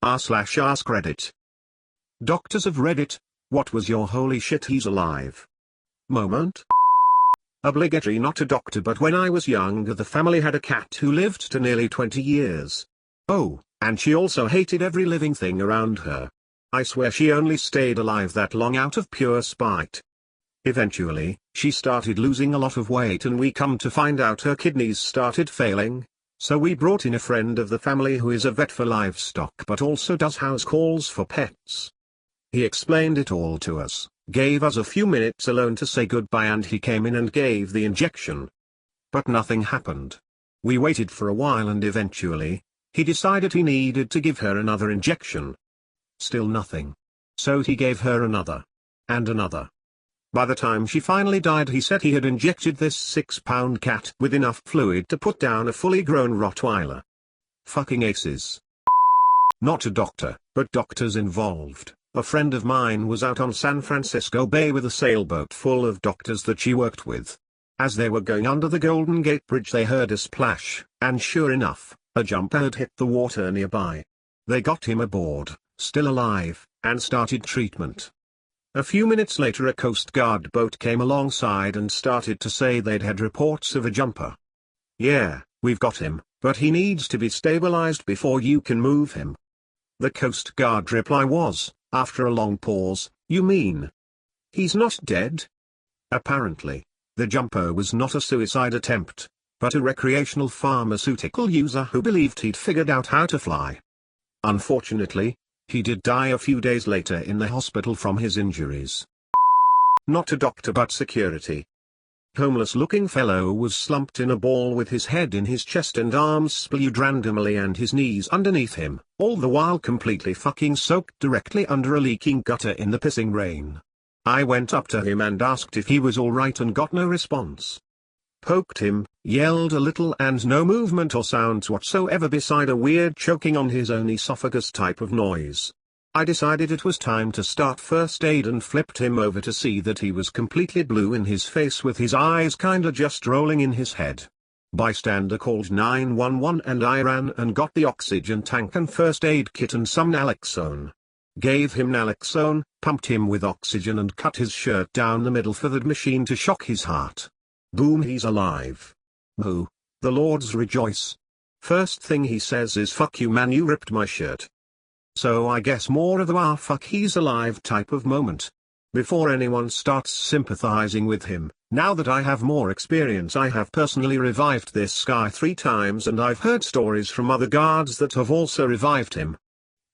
r/AskReddit. Doctors of Reddit, what was your holy shit he's alive moment? Obligatory, not a doctor, but when I was younger the family had a cat who lived to nearly 20 years. Oh, and she also hated every living thing around her. I swear she only stayed alive that long out of pure spite. Eventually, she started losing a lot of weight and we come to find out her kidneys started failing. So we brought in a friend of the family who is a vet for livestock but also does house calls for pets. He explained it all to us, gave us a few minutes alone to say goodbye, and he came in and gave the injection. But nothing happened. We waited for a while and eventually, he decided he needed to give her another injection. Still nothing. So he gave her another. And another. By the time she finally died he said he had injected this 6-pound cat with enough fluid to put down a fully grown Rottweiler. Fucking aces. Not a doctor, but doctors involved. A friend of mine was out on San Francisco Bay with a sailboat full of doctors that she worked with. As they were going under the Golden Gate Bridge they heard a splash, and sure enough, a jumper had hit the water nearby. They got him aboard, still alive, and started treatment. A few minutes later a Coast Guard boat came alongside and started to say they'd had reports of a jumper. Yeah, we've got him, but he needs to be stabilized before you can move him. The Coast Guard reply was, after a long pause, you mean he's not dead? Apparently, the jumper was not a suicide attempt, but a recreational pharmaceutical user who believed he'd figured out how to fly. Unfortunately, he did die a few days later in the hospital from his injuries. Not a doctor but security. Homeless-looking fellow was slumped in a ball with his head in his chest and arms splayed randomly and his knees underneath him, all the while completely fucking soaked directly under a leaking gutter in the pissing rain. I went up to him and asked if he was alright and got no response. Poked him, yelled a little, and no movement or sounds whatsoever beside a weird choking on his own esophagus type of noise. I decided it was time to start first aid and flipped him over to see that he was completely blue in his face with his eyes kinda just rolling in his head. Bystander called 911 and I ran and got the oxygen tank and first aid kit and some naloxone. Gave him naloxone, pumped him with oxygen and cut his shirt down the middle for the machine to shock his heart. Boom, he's alive. Whoo, the Lords rejoice. First thing he says is fuck you man, you ripped my shirt. So I guess more of the "ah fuck he's alive" type of moment. Before anyone starts sympathizing with him, now that I have more experience I have personally revived this guy 3 times and I've heard stories from other guards that have also revived him.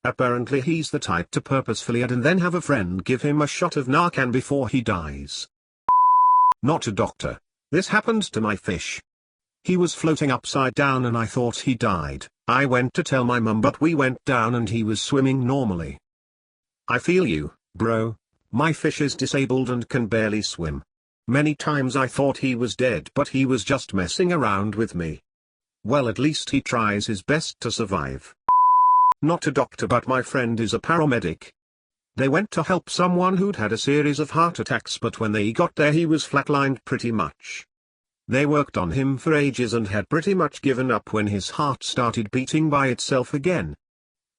Apparently he's the type to purposefully add and then have a friend give him a shot of Narcan before he dies. Not a doctor. This happened to my fish. He was floating upside down and I thought he died. I went to tell my mum but we went down and he was swimming normally. I feel you, bro. My fish is disabled and can barely swim. Many times I thought he was dead but he was just messing around with me. Well, at least he tries his best to survive. Not a doctor but my friend is a paramedic. They went to help someone who'd had a series of heart attacks but when they got there he was flatlined pretty much. They worked on him for ages and had pretty much given up when his heart started beating by itself again.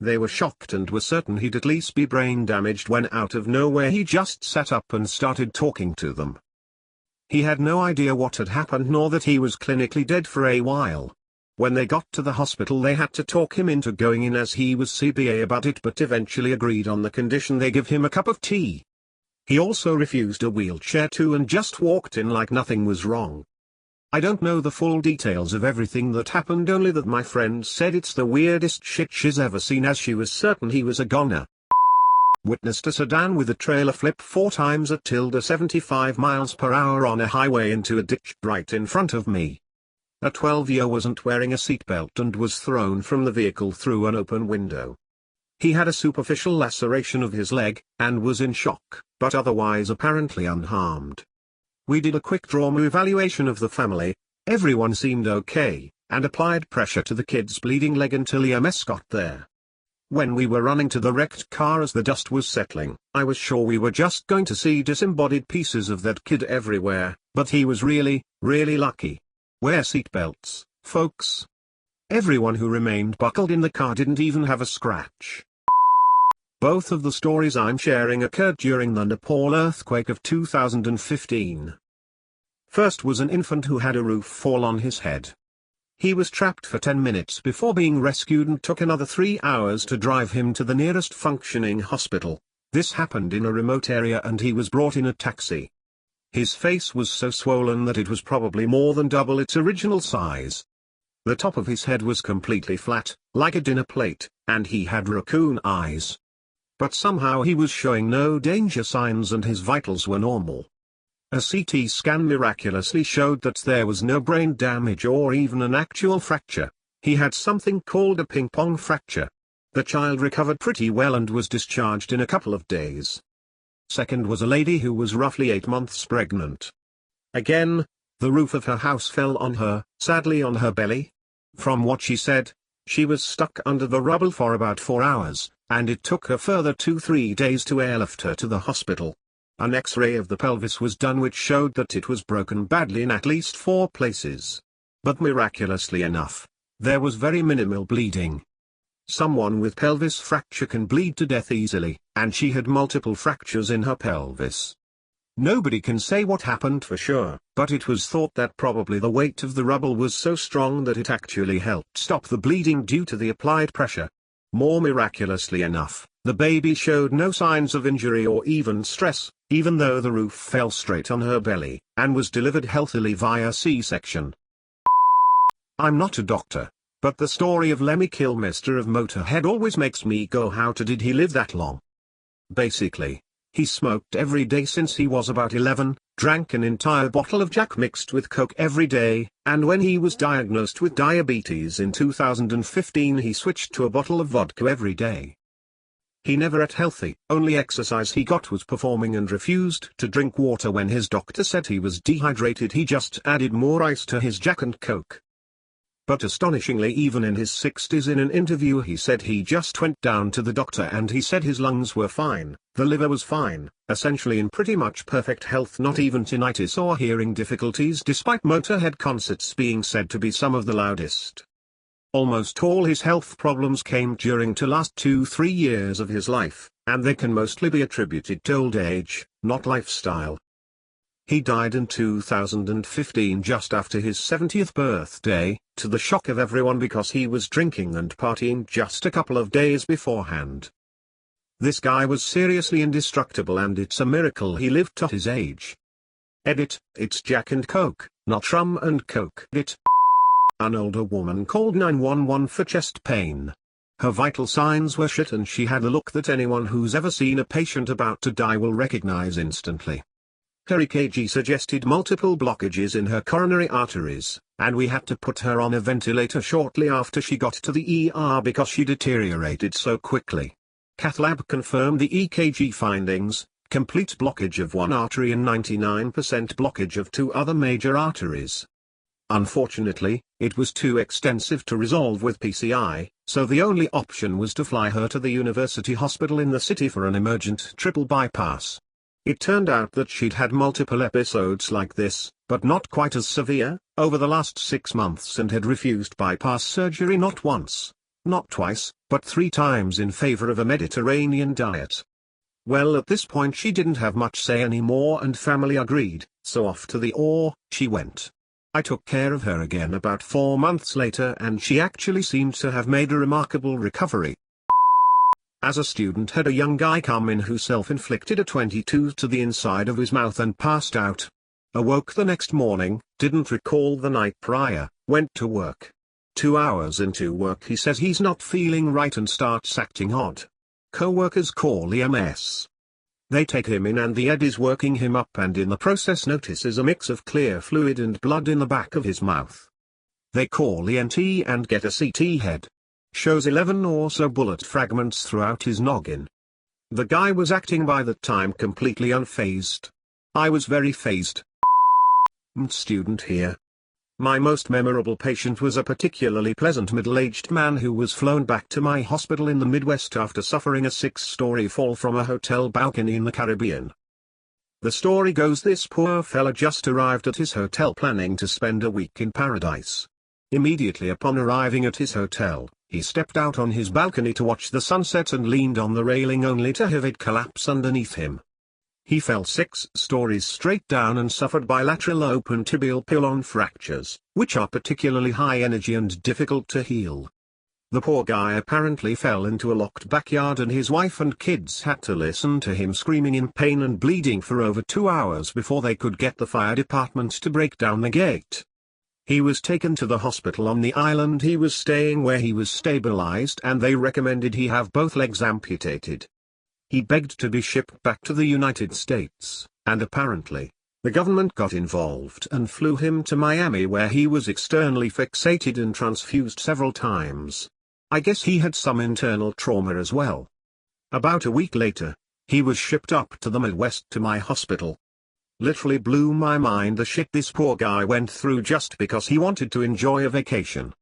They were shocked and were certain he'd at least be brain damaged when out of nowhere he just sat up and started talking to them. He had no idea what had happened nor that he was clinically dead for a while. When they got to the hospital they had to talk him into going in as he was CBA about it but eventually agreed on the condition they give him a cup of tea. He also refused a wheelchair too and just walked in like nothing was wrong. I don't know the full details of everything that happened, only that my friend said it's the weirdest shit she's ever seen as she was certain he was a goner. Witnessed a sedan with a trailer flip 4 times at 75 miles per hour on a highway into a ditch right in front of me. A 12-year wasn't wearing a seatbelt and was thrown from the vehicle through an open window. He had a superficial laceration of his leg, and was in shock, but otherwise apparently unharmed. We did a quick trauma evaluation of the family, everyone seemed okay, and applied pressure to the kid's bleeding leg until EMS got there. When we were running to the wrecked car as the dust was settling, I was sure we were just going to see disembodied pieces of that kid everywhere, but he was really, really lucky. Wear seatbelts, folks. Everyone who remained buckled in the car didn't even have a scratch. Both of the stories I'm sharing occurred during the Nepal earthquake of 2015. First was an infant who had a roof fall on his head. He was trapped for 10 minutes before being rescued and took another 3 hours to drive him to the nearest functioning hospital. This happened in a remote area and he was brought in a taxi. His face was so swollen that it was probably more than double its original size. The top of his head was completely flat, like a dinner plate, and he had raccoon eyes. But somehow he was showing no danger signs and his vitals were normal. A CT scan miraculously showed that there was no brain damage or even an actual fracture. He had something called a ping-pong fracture. The child recovered pretty well and was discharged in a couple of days. Second was a lady who was roughly 8 months pregnant. Again, the roof of her house fell on her, sadly on her belly. From what she said, she was stuck under the rubble for about 4 hours, and it took a further 2-3 days to airlift her to the hospital. An X-ray of the pelvis was done which showed that it was broken badly in at least 4 places. But miraculously enough, there was very minimal bleeding. Someone with pelvis fracture can bleed to death easily, and she had multiple fractures in her pelvis. Nobody can say what happened for sure, but it was thought that probably the weight of the rubble was so strong that it actually helped stop the bleeding due to the applied pressure. More miraculously enough, the baby showed no signs of injury or even stress, even though the roof fell straight on her belly, and was delivered healthily via C-section. I'm not a doctor, but the story of Lemmy Kilmister of Motorhead always makes me go, how did he live that long? Basically, he smoked every day since he was about 11, drank an entire bottle of Jack mixed with Coke every day, and when he was diagnosed with diabetes in 2015 he switched to a bottle of vodka every day. He never ate healthy, only exercise he got was performing and refused to drink water when his doctor said he was dehydrated. He just added more ice to his Jack and Coke. But astonishingly, even in his 60s, in an interview he said he just went down to the doctor and he said his lungs were fine, the liver was fine, essentially in pretty much perfect health, not even tinnitus or hearing difficulties despite Motorhead concerts being said to be some of the loudest. Almost all his health problems came during the last 2-3 years of his life, and they can mostly be attributed to old age, not lifestyle. He died in 2015 just after his 70th birthday, to the shock of everyone because he was drinking and partying just a couple of days beforehand. This guy was seriously indestructible and it's a miracle he lived to his age. Edit, it's Jack and Coke, not rum and Coke. Edit. An older woman called 911 for chest pain. Her vital signs were shit and she had a look that anyone who's ever seen a patient about to die will recognize instantly. Her EKG suggested multiple blockages in her coronary arteries, and we had to put her on a ventilator shortly after she got to the ER because she deteriorated so quickly. Cath lab confirmed the EKG findings, complete blockage of one artery and 99% blockage of 2 other major arteries. Unfortunately, it was too extensive to resolve with PCI, so the only option was to fly her to the university hospital in the city for an emergent triple bypass. It turned out that she'd had multiple episodes like this, but not quite as severe, over the last 6 months and had refused bypass surgery not once, not twice, but 3 times in favor of a Mediterranean diet. Well, at this point she didn't have much say anymore and family agreed, so off to the OR she went. I took care of her again about 4 months later and she actually seemed to have made a remarkable recovery. As a student, had a young guy come in who self-inflicted a 22 to the inside of his mouth and passed out. Awoke the next morning, didn't recall the night prior, went to work. 2 hours into work he says he's not feeling right and starts acting odd. Co-workers call EMS. They take him in and the ED is working him up and in the process notices a mix of clear fluid and blood in the back of his mouth. They call ENT and get a CT head. Shows 11 or so bullet fragments throughout his noggin. The guy was acting by that time completely unfazed. I was very fazed. Student here. My most memorable patient was a particularly pleasant middle-aged man who was flown back to my hospital in the Midwest after suffering a 6-story fall from a hotel balcony in the Caribbean. The story goes this poor fella just arrived at his hotel planning to spend a week in paradise. Immediately upon arriving at his hotel, He stepped out on his balcony to watch the sunset and leaned on the railing only to have it collapse underneath him. He fell 6 stories straight down and suffered bilateral open tibial pilon fractures, which are particularly high energy and difficult to heal. The poor guy apparently fell into a locked backyard and his wife and kids had to listen to him screaming in pain and bleeding for over 2 hours before they could get the fire department to break down the gate. He was taken to the hospital on the island he was staying where he was stabilized and they recommended he have both legs amputated. He begged to be shipped back to the United States, and apparently, the government got involved and flew him to Miami where he was externally fixated and transfused several times. I guess he had some internal trauma as well. About a week later, he was shipped up to the Midwest to my hospital. Literally blew my mind the shit this poor guy went through just because he wanted to enjoy a vacation.